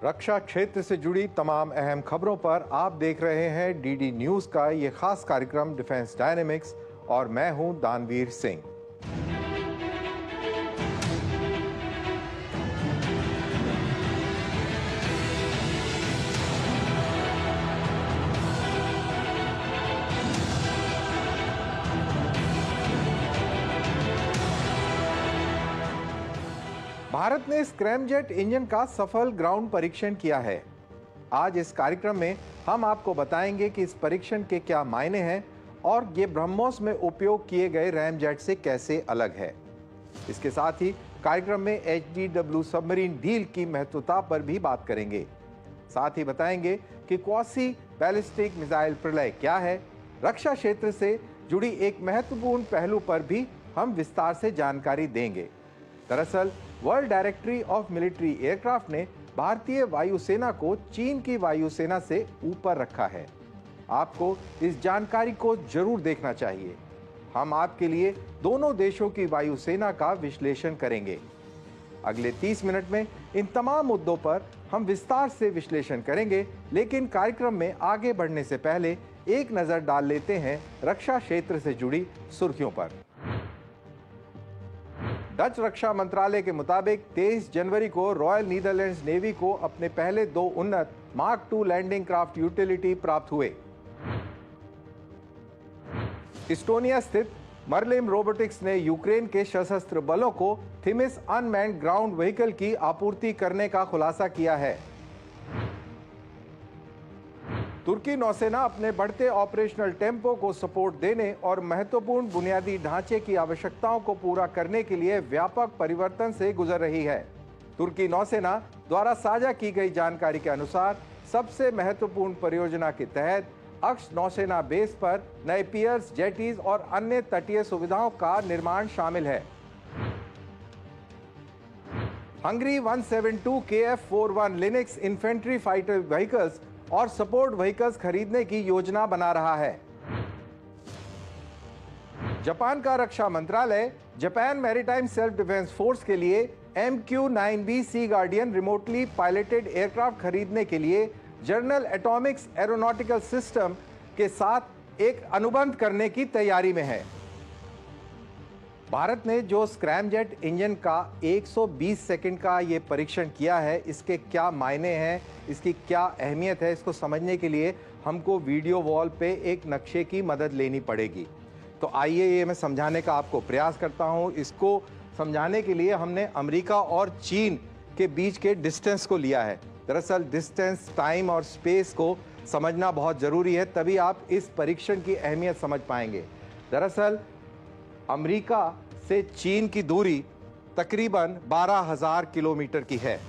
रक्षा क्षेत्र से जुड़ी तमाम अहम खबरों पर आप देख रहे हैं डीडी न्यूज का ये खास कार्यक्रम डिफेंस डायनेमिक्स और मैं हूं दानवीर सिंह। भारत ने स्क्रैमजेट इंजन का सफल ग्राउंड परीक्षण किया है। आज इस कार्यक्रम में हम आपको बताएंगे कि इस परीक्षण के क्या मायने हैं और ये ब्रह्मोस में उपयोग किए गए रैमजेट से कैसे अलग है। इसके साथ ही कार्यक्रम में HDW सबमरीन डील की महत्वता पर भी बात करेंगे। साथ ही बताएंगे कि क्वासी बैलिस्टिक मिसाइल प्रलय क्या है। रक्षा क्षेत्र से जुड़ी एक महत्वपूर्ण पहलू पर भी हम विस्तार से जानकारी देंगे। दरअसल world directory of military aircraft ने भारतीय वायुसेना को चीन की वायुसेना से ऊपर रखा है। आपको इस जानकारी को जरूर देखना चाहिए। हम आपके लिए दोनों देशों की वायुसेना का विश्लेषण करेंगे। अगले 30 मिनट में इन तमाम मुद्दों पर हम विस्तार से विश्लेषण करेंगे, लेकिन कार्यक्रम में आगे बढ़ने से पहले एक नजर डाल लेते हैं रक्षा क्षेत्र से जुड़ी सुर्खियों पर। डच रक्षा मंत्रालय के मुताबिक 23 जनवरी को रॉयल नीदरलैंड्स नेवी को अपने पहले 2 उन्नत Mark II landing craft utility प्राप्त हुए। इस्टोनिया स्थित मर्लिम रोबोटिक्स ने यूक्रेन के सशस्त्र बलों को थिमिस अनमैन्ड ग्राउंड व्हीकल की आपूर्ति करने का खुलासा किया है। तुर्की नौसेना अपने बढ़ते ऑपरेशनल टेम्पो को सपोर्ट देने और महत्वपूर्ण बुनियादी ढांचे की आवश्यकताओं को पूरा करने के लिए व्यापक परिवर्तन से गुजर रही है। तुर्की नौसेना द्वारा साझा की गई जानकारी के अनुसार सबसे महत्वपूर्ण परियोजना के तहत अक्ष नौसेना बेस पर नए पियर्स, जेटीज और अन्य तटीय सुविधाओं का निर्माण शामिल है। Hungary 172 KF-41 Linux infantry fighter vehicles और सपोर्ट व्हीकल्स खरीदने की योजना बना रहा है। जापान का रक्षा मंत्रालय Japan maritime self defence force के लिए MQ-9B सी गार्डियन रिमोटली पायलटेड एयरक्राफ्ट खरीदने के लिए जनरल एटॉमिक्स एरोनॉटिकल सिस्टम के साथ एक अनुबंध करने की तैयारी में है। भारत ने जो स्क्रैमजेट इंजन का 120 सेकंड का ये परीक्षण किया है, इसके क्या मायने हैं, इसकी क्या अहमियत है, इसको समझने के लिए हमको वीडियो वॉल पे एक नक्शे की मदद लेनी पड़ेगी। तो आइए ये मैं समझाने का आपको प्रयास करता हूँ। इसको समझाने के लिए हमने अमेरिका और चीन के बीच के डिस्टेंस को लिया है। दरअसल डिस्टेंस, टाइम और स्पेस को समझना बहुत ज़रूरी है, तभी आप इस परीक्षण की अहमियत समझ पाएंगे। दरअसल अमेरिका से चीन की दूरी तकरीबन 12,000 किलोमीटर की है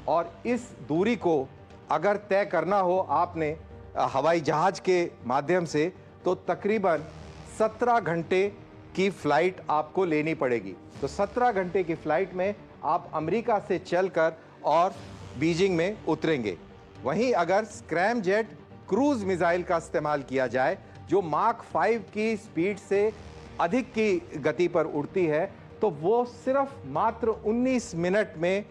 और इस दूरी को अगर तय करना हो आपने हवाई जहाज के माध्यम से, तो तकरीबन 17 घंटे की फ्लाइट आपको लेनी पड़ेगी। तो 17 घंटे की फ्लाइट में आप अमेरिका से चलकर और बीजिंग में उतरेंगे। वहीं अगर स्क्रैमजेट क्रूज मिसाइल का इस्तेमाल किया जाए, जो मार्क 5 की स्पीड से अधिक की गति पर उड़ती है, तो वो सिर्फ मात्र 19 मिनट में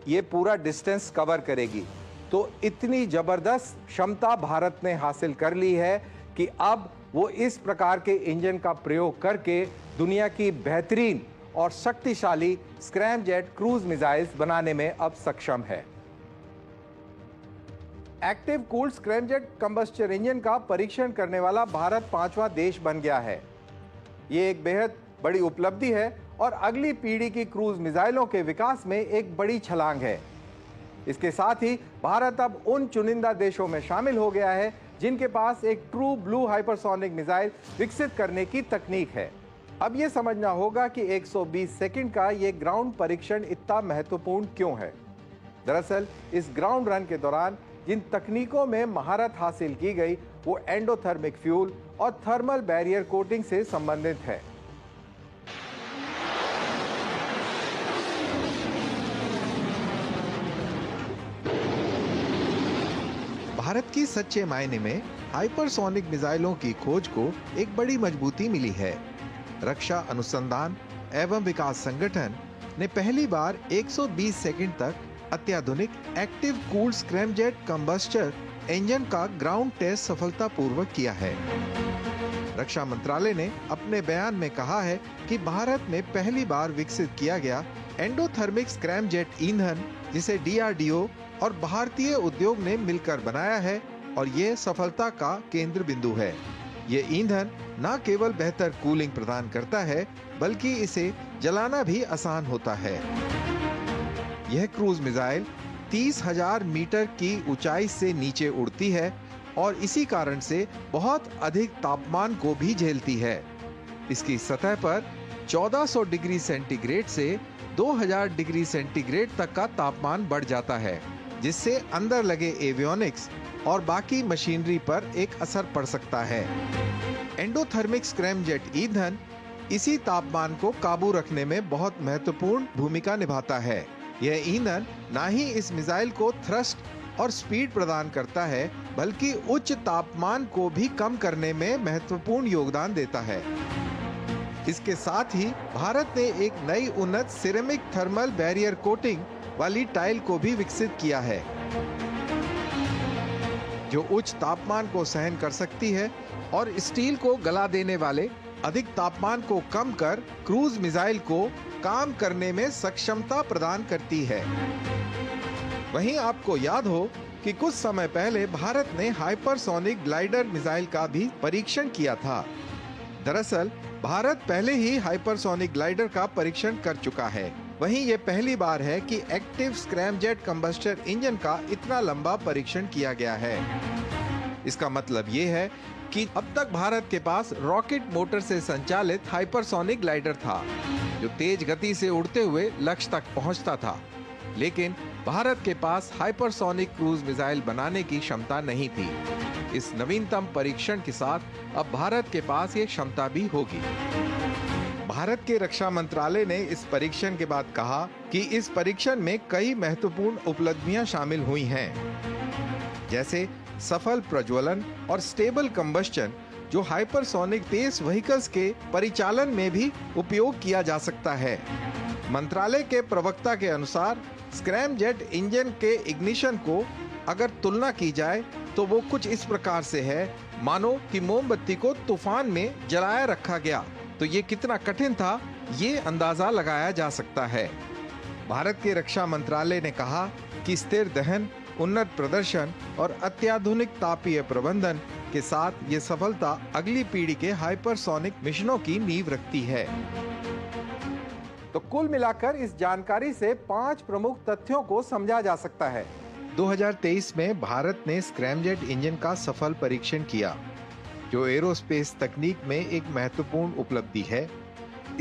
ये पूरा डिस्टेंस कवर करेगी। तो इतनी जबरदस्त क्षमता भारत ने हासिल कर ली है कि अब वो इस प्रकार के इंजन का प्रयोग करके दुनिया की बेहतरीन और शक्तिशाली स्क्रैमजेट क्रूज मिसाइल्स बनाने में अब सक्षम है। Active cooled scramjet combustor engine का परीक्षण करने वाला भारत 5वां देश बन गया है। ये एक बेहद बड़ी उपलब्धि है और अगली पीढ़ी की क्रूज मिसाइलों के विकास में एक बड़ी छलांग है। इसके साथ ही भारत अब उन चुनिंदा देशों में शामिल हो गया है जिनके पास एक ट्रू ब्लू हाइपरसोनिक मिसाइल विकसित करने की तकनीक है। अब ये समझना होगा कि 120 सेकंड का ये ग्राउंड परीक्षण इतना महत्वपूर्ण क्यों है। दरअसल इस ग्राउंड रन के दौरान जिन तकनीकों में महारत हासिल की गई, वो एंडोथर्मिक फ्यूल और थर्मल बैरियर कोटिंग से संबंधित है। भारत की सच्चे मायने में हाइपरसोनिक मिसाइलों की खोज को एक बड़ी मजबूती मिली है। रक्षा अनुसंधान एवं विकास संगठन ने पहली बार 120 सेकंड तक अत्याधुनिक active cooled scramjet combustor engine का ग्राउंड टेस्ट सफलतापूर्वक किया है। रक्षा मंत्रालय ने अपने बयान में कहा है कि भारत में पहली बार विकसित किया गया एंडोथर्मिक स्क्रैमजेट ईंधन, जिसे डीआरडीओ और भारतीय उद्योग ने मिलकर बनाया है, और ये सफलता का केंद्र बिंदु है। ये ईंधन न केवल बेहतर कूलिंग प्रदान करता है, बल्कि इसे जलाना भी आसान होता है। यह क्रूज मिसाइल 30,000 मीटर की ऊंचाई से नीचे उड़ती है और इसी कारण से बहुत अधिक तापमान को भी झेलती है। इसकी सतह पर 1400 डिग्री सेंटीग्रेड से 2000 डिग्री सेंटीग्रेड तक का तापमान बढ़ जाता है, जिससे अंदर लगे एवियोनिक्स और बाकी मशीनरी पर एक असर पड़ सकता है। एंडोथर्मिक स्क्रैमजेट ईंधन इसी तापमान को काबू रखने में बहुत महत्वपूर्ण भूमिका निभाता है। यह ईंधन ना ही इस मिसाइल को थ्रस्ट और स्पीड प्रदान करता है, बल्कि उच्च तापमान को भी कम करने में महत्वपूर्ण योगदान देता है। इसके साथ ही भारत ने एक नई उन्नत सिरेमिक थर्मल बैरियर कोटिंग वाली टाइल को भी विकसित किया है, जो उच्च तापमान को सहन कर सकती है और स्टील को गला देने वाले अधिक तापमान को कम कर क्रूज मिसाइल को काम करने में सक्षमता प्रदान करती है। वहीं आपको याद हो कि कुछ समय पहले भारत ने हाइपरसोनिक ग्लाइडर मिसाइल का भी परीक्षण किया था। दरअसल भारत पहले ही हाइपरसोनिक ग्लाइडर का परीक्षण कर चुका है। वहीं ये पहली बार है कि एक्टिव स्क्रैमजेट कंबस्टर इंजन का इतना लंबा परीक्षण किया गया है। इसका मतलब ये है कि अब तक भारत के पास रॉकेट मोटर से संचालित हाइपरसोनिक ग्लाइडर था, जो तेज गति से उड़ते हुए लक्ष्य तक पहुंचता था, लेकिन भारत के पास हाइपरसोनिक क्रूज मिसाइल बनाने की क्षमता नहीं थी। इस नवीनतम परीक्षण के साथ अब भारत के पास ये क्षमता भी होगी। भारत के रक्षा मंत्रालय ने इस परीक्षण के बाद कहा कि इस परीक्षण में कई महत्वपूर्ण उपलब्धियां शामिल हुई हैं, जैसे सफल प्रज्वलन और स्टेबल कंबस्टन, जो हाइपरसोनिक तेज व्हीकल्स के परिचालन में भी उपयोग किया जा सकता है। मंत्रालय के प्रवक्ता के अनुसार स्क्रैमजेट इंजन के इग्निशन को अगर तुलना की जाए तो वो कुछ इस प्रकार से है, मानो कि मोमबत्ती को तूफान में जलाया रखा गया। तो ये कितना कठिन था, ये अंदाजा लगाया जा सकता है। भारत के रक्षा मंत्रालय ने कहा कि स्थिर दहन, उन्नत प्रदर्शन और अत्याधुनिक तापीय प्रबंधन के साथ ये सफलता अगली पीढ़ी के हाइपरसोनिक मिशनों की नींव रखती है। तो कुल मिलाकर इस जानकारी से 5 प्रमुख तथ्यों को समझा जा सकता है। 2023 में भारत ने स्क्रैमजेट इंजन का सफल परीक्षण किया, जो एरोस्पेस तकनीक में एक महत्वपूर्ण उपलब्धि है।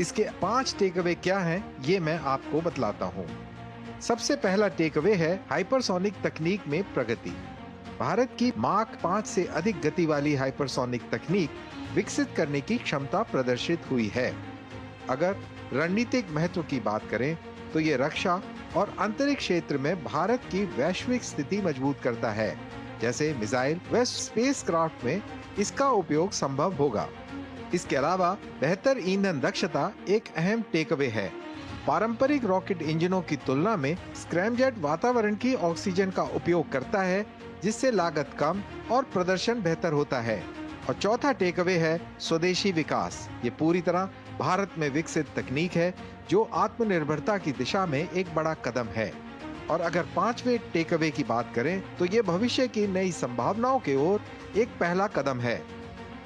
इसके 5 टेकअवे क्या हैं, ये मैं आपको बतलाता हूँ। सबसे पहला टेकअवे है हाइपरसोनिक तकनीक में प्रगति। भारत की माक 5 से अधिक गति वाली हाइपरसोनिक तकनीक विकसित करने की क्षमता प्रदर्शित हुई है। अगर रणनीतिक महत्व की बात करें तो ये रक्षा और अंतरिक्ष क्षेत्र में भारत की वैश्विक स्थिति मजबूत करता है। जैसे मिसाइल व स्पेसक्राफ्ट में इसका उपयोग संभव होगा। इसके अलावा बेहतर ईंधन दक्षता एक अहम टेकअवे है। पारंपरिक रॉकेट इंजनों की तुलना में स्क्रैमजेट वातावरण की ऑक्सीजन का उपयोग करता है, जिससे लागत कम और प्रदर्शन बेहतर होता है। और चौथा टेकअवे है स्वदेशी विकास। ये पूरी तरह भारत में विकसित तकनीक है, जो आत्मनिर्भरता की दिशा में एक बड़ा कदम है। और अगर 5वें टेकअवे की बात करें तो ये भविष्य की नई संभावनाओं की ओर एक पहला कदम है,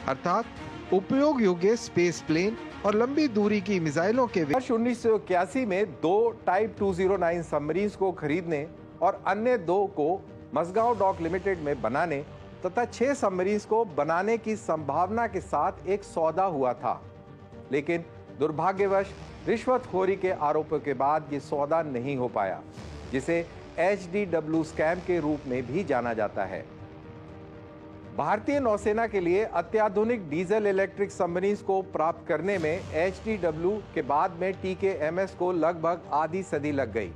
अर्थात उपयोग योग्य स्पेस प्लेन और लंबी दूरी की मिसाइलों के वर्ष 1981 में 2 टाइप 209 सबमरीन्स को खरीदने और अन्य 2 को मसगांव डॉक लिमिटेड में बनाने तथा 6 सबमरीन्स को बनाने की संभावना के साथ एक सौदा हुआ था, लेकिन दुर्भाग्यवश रिश्वतखोरी के आरोपों के बाद ये सौदा नहीं हो पाया, जिसे HDW स्कैम के रूप में भी जाना जाता है। भारतीय नौसेना के लिए अत्याधुनिक डीजल इलेक्ट्रिक सबमरीन्स को प्राप्त करने में HDW के बाद में TKMS को लगभग आधी सदी लग गई।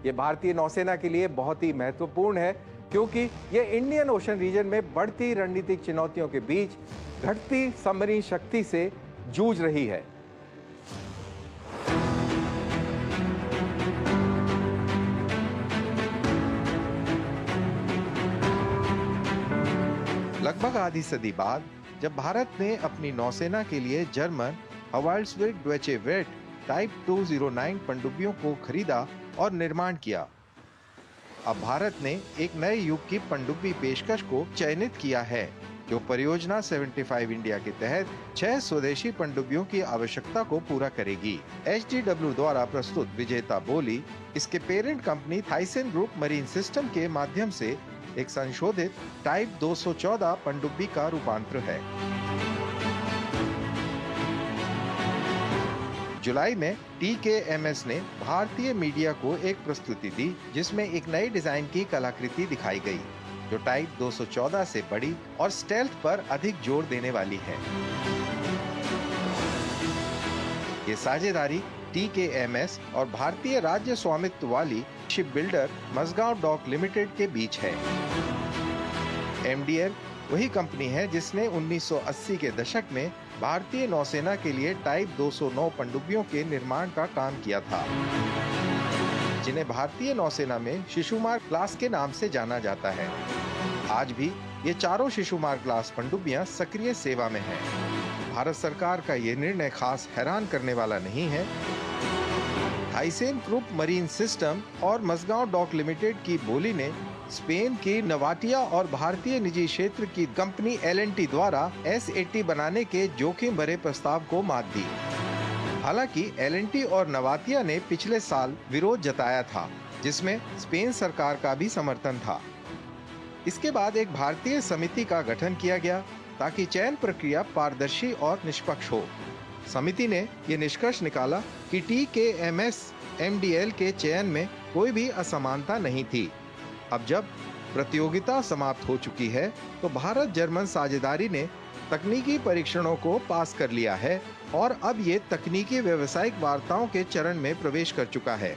ये भारतीय नौसेना के लिए बहुत ही महत्वपूर्ण है, क्योंकि ये इंडियन ओशन रीजन में बढ़ती रणनीतिक चुनौतियों के बीच घटती सबमरीन शक्ति से जूझ रही है। लगभग आधी सदी बाद जब भारत ने अपनी नौसेना के लिए जर्मन हवाल्ड्सविक ड्वेचे वेट टाइप 209 पनडुब्बियों को खरीदा और निर्माण किया, अब भारत ने एक नए युग की पनडुब्बी पेशकश को चयनित किया है जो परियोजना 75 इंडिया के तहत 6 स्वदेशी पनडुब्बियों की आवश्यकता को पूरा करेगी। HDW द्वारा प्रस्तुत विजेता बोली इसके parent company Thyssen group marine system के माध्यम से एक संशोधित टाइप 214 पनडुब्बी का रूपांतर है। जुलाई में TKMS ने भारतीय मीडिया को एक प्रस्तुति दी जिसमें एक नई डिजाइन की कलाकृति दिखाई गई जो टाइप 214 से बड़ी और स्टेल्थ पर अधिक जोर देने वाली है। ये साझेदारी TKMS और भारतीय राज्य स्वामित्व वाली शिप बिल्डर मझगांव डॉक लिमिटेड के बीच है। MDL वही कंपनी है जिसने 1980 के दशक में भारतीय नौसेना के लिए टाइप 209 पनडुब्बियों के निर्माण का काम किया था, जिन्हें भारतीय नौसेना में शिशुमार क्लास के नाम से जाना जाता है। आज भी ये चारों शिशुमार क्लास पनडुब्बियां सक्रिय सेवा में हैं। भारत सरकार का ये निर्णय खास हैरान करने वाला नहीं है। थाइसेन ग्रुप मरीन सिस्टम और मझगांव डॉक लिमिटेड की बोली ने स्पेन की नवाटिया और भारतीय निजी क्षेत्र की कंपनी L&T द्वारा S80 बनाने के जोखिम भरे प्रस्ताव को मात दी। हालांकि L&T और नवाटिया ने पिछले साल विरोध जताया था, जिसमें स्पेन सरकार का भी समर्थन था। इसके बाद एक भारतीय समिति का गठन किया गया ताकि चयन प्रक्रिया पारदर्शी और निष्पक्ष हो। समिति ने ये निष्कर्ष निकाला कि TKMS MDL के चयन में कोई भी असमानता नहीं थी। अब जब प्रतियोगिता समाप्त हो चुकी है तो भारत जर्मन साझेदारी ने तकनीकी परीक्षणों को पास कर लिया है और अब ये तकनीकी व्यावसायिक वार्ताओं के चरण में प्रवेश कर चुका है।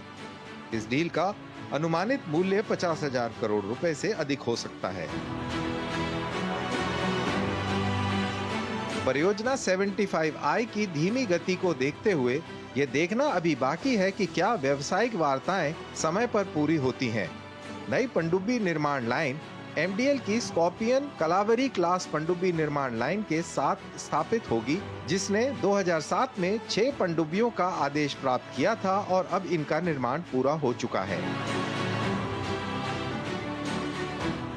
इस डील का अनुमानित मूल्य 50,000 करोड़ रुपए से अधिक हो सकता है। परियोजना 75I की धीमी गति को देखते हुए ये देखना अभी बाकी है कि क्या व्यावसायिक वार्ताएं समय पर पूरी होती हैं। नई पनडुब्बी निर्माण लाइन MDL की स्कॉर्पियन कलावरी क्लास पनडुब्बी निर्माण लाइन के साथ स्थापित होगी, जिसने 2007 में 6 पनडुब्बियों का आदेश प्राप्त किया था और अब इनका निर्माण पूरा हो चुका है।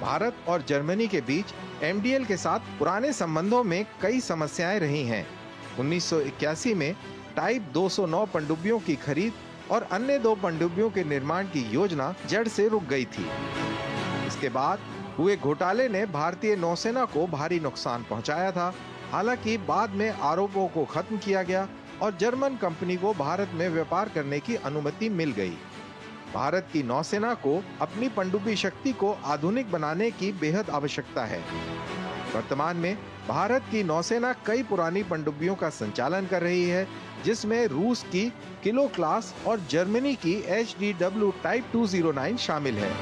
भारत और जर्मनी के बीच MDL के साथ पुराने संबंधों में कई समस्याएं रही हैं। 1981 में टाइप 209 पनडुब्बियों की खरीद और अन्य 2 पनडुब्बियों के निर्माण की योजना जड़ से रुक गई थी। इसके बाद हुए घोटाले ने भारतीय नौसेना को भारी नुकसान पहुंचाया था। हालांकि बाद में आरोपों को खत्म किया गया और जर्मन कंपनी को भारत में व्यापार करने की अनुमति मिल गई। भारत की नौसेना को अपनी पनडुब्बी शक्ति को आधुनिक बनाने की बेहद आवश्यकता है। वर्तमान में भारत की नौसेना कई पुरानी पनडुब्बियों का संचालन कर रही है, जिसमें रूस की किलो क्लास और जर्मनी की HDW टाइप 209 शामिल है।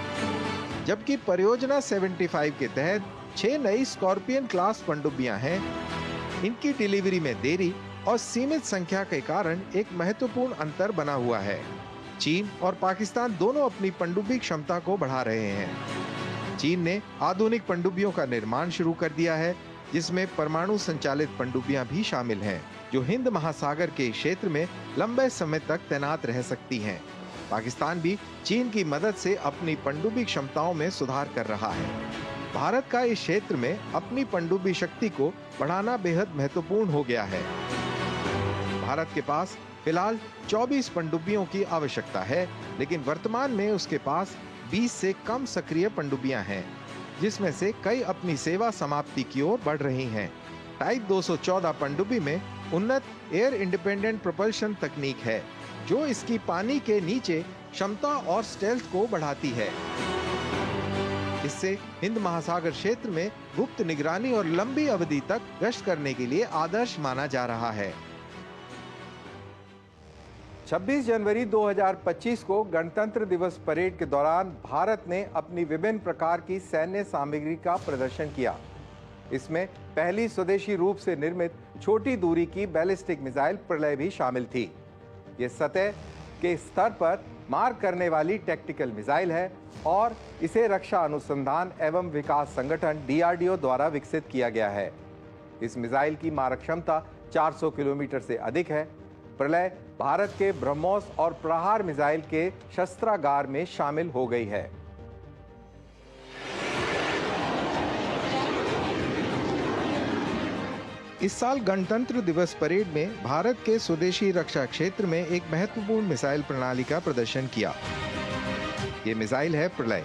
जबकि परियोजना 75 के तहत 6 नई स्कॉर्पियन क्लास पनडुब्बियां हैं। इनकी डिलीवरी में देरी और सीमित संख्या के कारण एक महत्वपूर्ण अंतर बना हुआ है। चीन और पाकिस्तान दोनों अपनी पनडुब्बी क्षमता को बढ़ा रहे हैं। चीन ने आधुनिक पनडुब्बियों का निर्माण शुरू कर दिया है, जिसमें परमाणु संचालित पनडुब्बियां भी शामिल हैं, जो हिंद महासागर के क्षेत्र में लंबे समय तक तैनात रह सकती हैं। पाकिस्तान भी चीन की मदद से अपनी पनडुब्बी क्षमताओं में सुधार कर रहा है। भारत का इस क्षेत्र में अपनी पनडुब्बी शक्ति को बढ़ाना बेहद महत्वपूर्ण हो गया है। भारत के पास फिलहाल 24 पनडुब्बियों की आवश्यकता है, लेकिन वर्तमान में उसके पास 20 से कम सक्रिय पनडुब्बियां हैं, जिसमें से कई अपनी सेवा समाप्ति की ओर बढ़ रही हैं। टाइप 214 पनडुब्बी में उन्नत एयर इंडिपेंडेंट प्रोपल्शन तकनीक है, जो इसकी पानी के नीचे क्षमता और स्टेल्थ को बढ़ाती है। इससे हिंद महासागर क्षेत्र में गुप्त निगरानी और लंबी अवधि तक गश्त करने के लिए आदर्श माना जा रहा है। 26 जनवरी 2025 को गणतंत्र दिवस परेड के दौरान भारत ने अपनी विभिन्न प्रकार की सैन्य सामग्री का प्रदर्शन किया। इसमें पहली स्वदेशी रूप से निर्मित छोटी दूरी की बैलिस्टिक मिसाइल प्रलय भी शामिल थी। ये सतह के स्तर पर मार करने वाली टैक्टिकल मिसाइल है और इसे रक्षा अनुसंधान एवं विकास संगठन DRDO द्वारा विकसित किया गया है। इस मिसाइल की मारक क्षमता 400 किलोमीटर से अधिक है। प्रलय भारत के ब्रह्मोस और प्रहार मिसाइल के शस्त्रागार में शामिल हो गई है। इस साल गणतंत्र दिवस परेड में भारत के स्वदेशी रक्षा क्षेत्र में एक महत्वपूर्ण मिसाइल प्रणाली का प्रदर्शन किया। ये मिसाइल है प्रलय,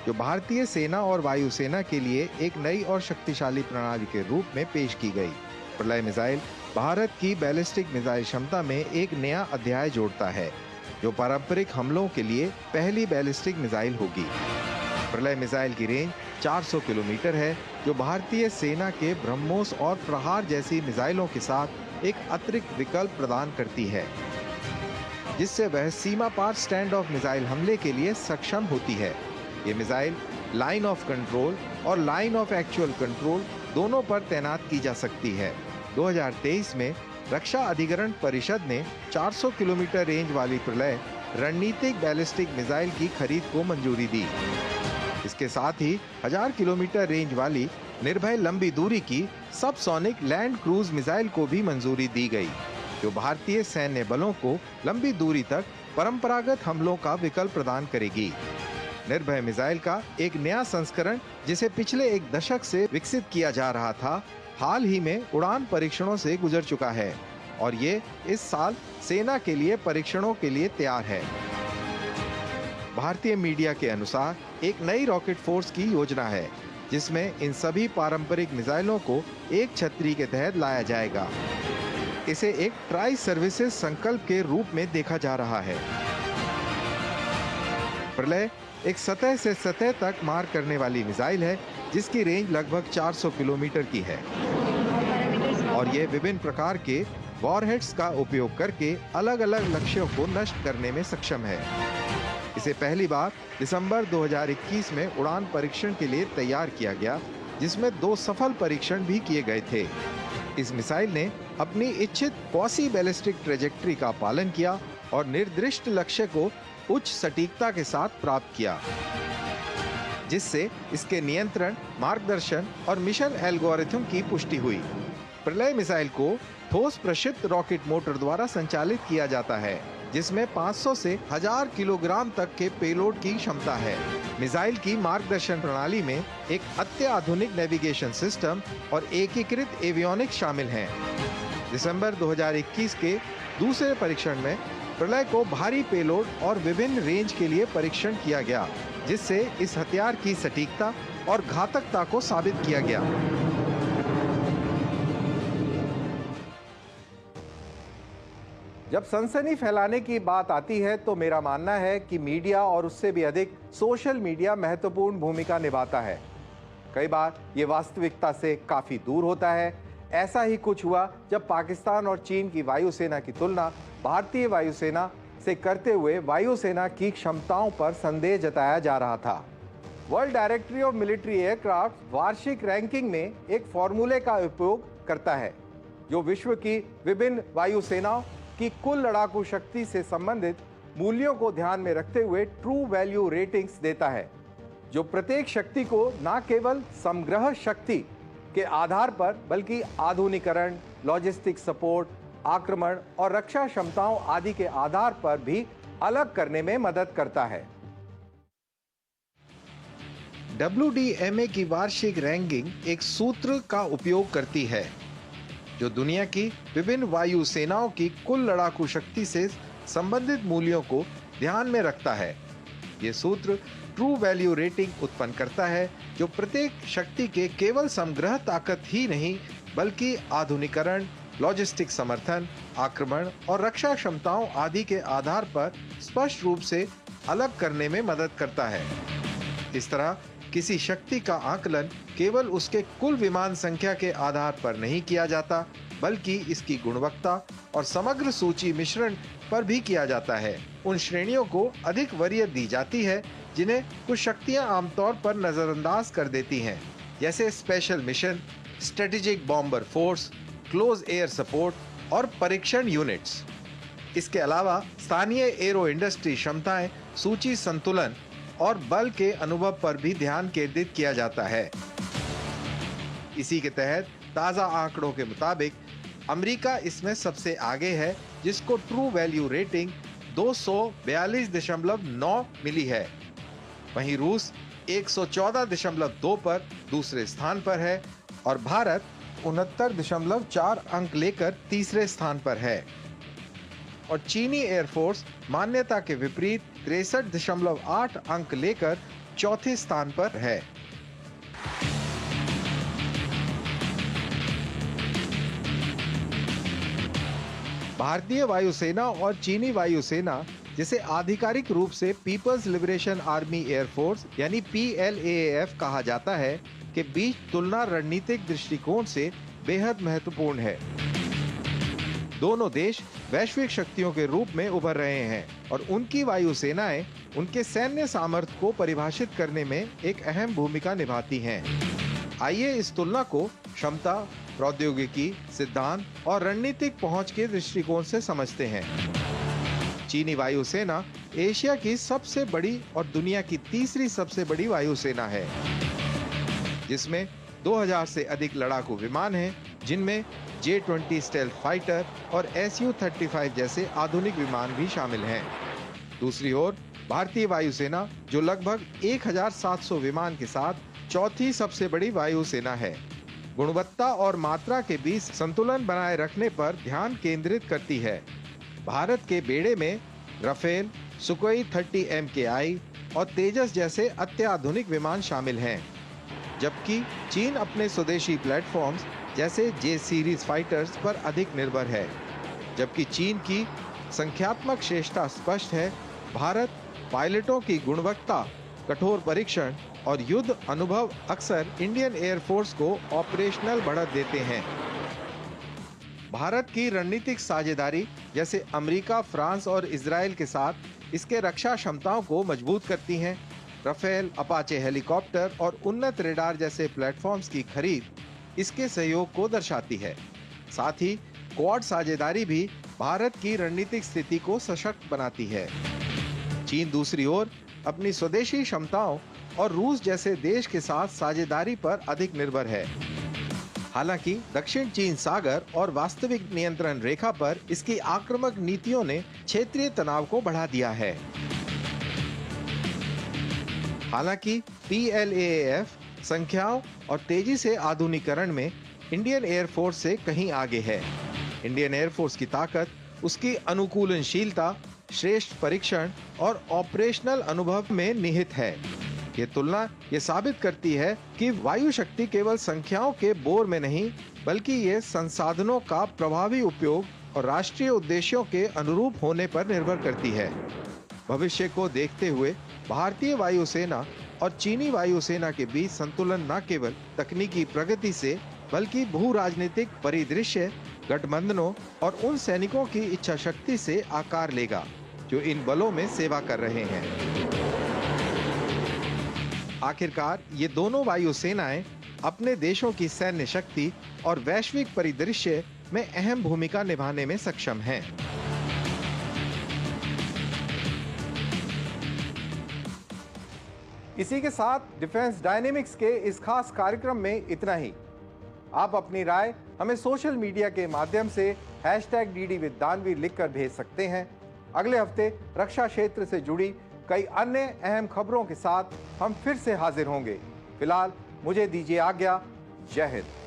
जो भारतीय सेना और वायुसेना के लिए एक नई और शक्तिशाली प्रणाली के रूप में पेश की गई। प्रलय मिसाइल भारत की बैलिस्टिक मिसाइल क्षमता में एक नया अध्याय जोड़ता है, जो पारंपरिक हमलों के लिए पहली बैलिस्टिक मिसाइल होगी। प्रलय मिसाइल की रेंज 400 किलोमीटर है, जो भारतीय सेना के ब्रह्मोस और प्रहार जैसी मिसाइलों के साथ एक अतिरिक्त विकल्प प्रदान करती है, जिससे वह सीमा पार स्टैंड ऑफ मिसाइल हमले के लिए सक्षम होती है। ये मिसाइल लाइन ऑफ कंट्रोल और लाइन ऑफ एक्चुअल कंट्रोल दोनों पर तैनात की जा सकती है। 2023 में रक्षा अधिग्रहण परिषद ने 400 किलोमीटर रेंज वाली प्रलय रणनीतिक बैलिस्टिक मिसाइल की खरीद को मंजूरी दी। इसके साथ ही 1000 किलोमीटर रेंज वाली निर्भय लंबी दूरी की सबसोनिक लैंड क्रूज मिसाइल को भी मंजूरी दी गई, जो भारतीय सैन्य बलों को लंबी दूरी तक परंपरागत हमलों का विकल्प प्रदान करेगी। निर्भय मिसाइल का एक नया संस्करण, जिसे पिछले एक दशक से विकसित किया जा रहा था, हाल ही में उड़ान परीक्षणों से गुजर चुका है और ये इस साल सेना के लिए परीक्षणों के लिए तैयार है। भारतीय मीडिया के अनुसार एक नई रॉकेट फोर्स की योजना है, जिसमें इन सभी पारंपरिक मिसाइलों को एक छतरी के तहत लाया जाएगा। इसे एक ट्राई सर्विसेज संकल्प के रूप में देखा जा रहा है। प्रलय एक सतह से सतह तक मार करने वाली मिसाइल है, जिसकी रेंज लगभग 400 किलोमीटर की है और ये विभिन्न प्रकार के वॉरहेड्स का उपयोग करके अलग अलग लक्ष्यों को नष्ट करने में सक्षम है। इसे पहली बार दिसंबर 2021 में उड़ान परीक्षण के लिए तैयार किया गया, जिसमें 2 सफल परीक्षण भी किए गए थे। इस मिसाइल ने अपनी इच्छित क्वासी बैलिस्टिक ट्रेजेक्टरी का पालन किया और निर्दिष्ट लक्ष्य को उच्च सटीकता के साथ प्राप्त किया, जिससे इसके नियंत्रण, मार्गदर्शन और मिशन एल्गोरिथम की पुष्टि हुई। प्रलय मिसाइल को ठोस प्रक्षिप्त रॉकेट मोटर द्वारा संचालित किया जाता है, जिसमें 500 से 1000 किलोग्राम तक के पेलोड की क्षमता है। मिसाइल की मार्गदर्शन प्रणाली में एक अत्याधुनिक नेविगेशन सिस्टम और एकीकृत एवियोनिक्स शामिल हैं। दिसंबर 2021 के दूसरे परीक्षण में प्रलय को भारी पेलोड और विभिन्न रेंज के लिए परीक्षण किया गया, जिससे इस हथियार की सटीकता और घातकता को साबित किया गया। जब सनसनी फैलाने की बात आती है तो मेरा मानना है कि मीडिया और उससे भी अधिक सोशल मीडिया महत्वपूर्ण भूमिका निभाता है। कई बार ये वास्तविकता से काफी दूर होता है। ऐसा ही कुछ हुआ जब पाकिस्तान और चीन की वायुसेना की तुलना भारतीय वायुसेना से करते हुए वायुसेना की क्षमताओं पर संदेह जताया जा रहा था। World directory of military aircraft वार्षिक रैंकिंग में एक फॉर्मूले का उपयोग करता है, जो विश्व की विभिन्न वायुसेनाओं की कुल लड़ाकू शक्ति से संबंधित मूल्यों को ध्यान में रखते हुए ट्रू वैल्यू रेटिंग्स देता है, जो प्रत्येक शक्ति को न केवल समग्र शक्ति के आधार पर बल्कि आधुनिकीकरण, लॉजिस्टिक सपोर्ट, आक्रमण और रक्षा क्षमताओं आदि के आधार पर भी अलग करने में मदद करता है। WDMA की वार्षिक रैंकिंग एक सूत्र का उपयोग करती है, जो दुनिया की विभिन्न वायु सेनाओं की कुल लड़ाकू शक्ति से संबंधित मूल्यों को ध्यान में रखता है। ये सूत्र ट्रू वैल्यू रेटिंग उत्पन्न करता है, जो प्रत्येक शक्ति के केवल समग्र ताकत ही नहीं बल्कि आधुनिकीकरण, लॉजिस्टिक समर्थन, आक्रमण और रक्षा क्षमताओं आदि के आधार पर स्पष्ट रूप से अलग करने में मदद करता है। इस तरह किसी शक्ति का आकलन केवल उसके कुल विमान संख्या के आधार पर नहीं किया जाता, बल्कि इसकी गुणवत्ता और समग्र सूची मिश्रण पर भी किया जाता है। उन श्रेणियों को अधिक वरीयत दी जाती है जिन्हें कुछ शक्तियां आमतौर पर नजरअंदाज कर देती हैं, जैसे special mission, strategic bomber force, close air support और परीक्षण यूनिट्स। इसके अलावा स्थानीय एरो इंडस्ट्री क्षमताएं, सूची संतुलन और बल के अनुभव पर भी ध्यान केंद्रित किया जाता है। इसी के तहत ताजा आंकड़ों के मुताबिक अमेरिका इसमें सबसे आगे है, जिसको ट्रू वैल्यू रेटिंग 242.9 मिली है। वहीं रूस 114.2 पर दूसरे स्थान पर है और भारत 69.4 अंक लेकर तीसरे स्थान पर है। और चीनी एयरफोर्स मान्यता के विपरीत 63.8 अंक लेकर चौथे स्थान पर है। भारतीय वायुसेना और चीनी वायुसेना, जिसे आधिकारिक रूप से पीपल्स लिबरेशन आर्मी एयरफोर्स यानी PLAAF कहा जाता है, के बीच तुलना रणनीतिक दृष्टिकोण से बेहद महत्वपूर्ण है। दोनों देश वैश्विक शक्तियों के रूप में उभर रहे हैं और उनकी वायुसेनाएं उनके सैन्य सामर्थ्य को परिभाषित करने में एक अहम भूमिका निभाती हैं। आइए इस तुलना को क्षमता, प्रौद्योगिकी, सिद्धांत और रणनीतिक पहुंच के दृष्टिकोण से समझते हैं। चीनी वायुसेना एशिया की सबसे बड़ी और दुनिया की तीसरी सबसे बड़ी वायुसेना है, जिसमें 2000 से अधिक लड़ाकू विमान हैं, जिनमें J-20 स्टेल्थ फाइटर और Su-35 जैसे आधुनिक विमान भी शामिल हैं। दूसरी ओर भारतीय वायुसेना, जो लगभग 1700 विमान के साथ चौथी सबसे बड़ी वायुसेना है, गुणवत्ता और मात्रा के बीच संतुलन बनाए रखने पर ध्यान केंद्रित करती है। भारत के बेड़े में राफेल, सुखोई 30 MKI और तेजस जैसे अत्याधुनिक विमान शामिल हैं, जबकि चीन अपने स्वदेशी प्लेटफॉर्म्स जैसे J सीरीज फाइटर्स पर अधिक निर्भर है। जबकि चीन की संख्यात्मक श्रेष्ठता स्पष्ट है, भारत पायलटों की गुणवत्ता, कठोर परीक्षण और युद्ध अनुभव अक्सर इंडियन एयरफोर्स को ऑपरेशनल बढ़त देते हैं। भारत की रणनीतिक साझेदारी जैसे अमेरिका, फ्रांस और इजराइल के साथ इसके रक्षा क्षमताओं को मजबूत करती हैं। राफेल, अपाचे हेलीकॉप्टर और उन्नत रेडार जैसे प्लेटफॉर्म्स की खरीद इसके सहयोग को दर्शाती है। साथ ही क्वाड साझेदारी भी भारत की रणनीतिक स्थिति को सशक्त बनाती है। चीन दूसरी ओर अपनी स्वदेशी क्षमताओं और रूस जैसे देश के साथ साझेदारी पर अधिक निर्भर है। हालांकि दक्षिण चीन सागर और वास्तविक नियंत्रण रेखा पर इसकी आक्रामक नीतियों ने क्षेत्रीय तनाव को बढ़ा दिया है। हालांकि PLAAF संख्याओं और तेजी से आधुनिकीकरण में इंडियन एयरफोर्स से कहीं आगे है। इंडियन एयरफोर्स की ताकत उसकी अनुकूलनशीलता, श्रेष्ठ परीक्षण और ऑपरेशनल अनुभव में निहित है। ये तुलना ये साबित करती है कि वायु शक्ति केवल संख्याओं के बोर में नहीं, बल्कि ये संसाधनों का प्रभावी उपयोग और राष्ट्रीय उद्देश्यों के अनुरूप होने पर निर्भर करती है। भविष्य को देखते हुए भारतीय वायुसेना और चीनी वायुसेना के बीच संतुलन न केवल तकनीकी प्रगति से, बल्कि भू राजनीतिक परिदृश्य, गठबंधनों और उन सैनिकों की इच्छा शक्ति से आकार लेगा जो इन बलों में सेवा कर रहे हैं। आखिरकार ये दोनों वायुसेनाएं अपने देशों की सैन्य शक्ति और वैश्विक परिदृश्य में अहम भूमिका निभाने में सक्षम हैं। इसी के साथ डिफेंस डायनेमिक्स के इस खास कार्यक्रम में इतना ही। आप अपनी राय हमें सोशल मीडिया के माध्यम से #DD with दानवीर लिखकर भेज सकते हैं। अगले हफ्ते रक्षा क्षेत्र से जुड़ी कई अन्य अहम खबरों के साथ हम फिर से हाजिर होंगे। फिलहाल मुझे दीजिए आज्ञा। जय हिंद।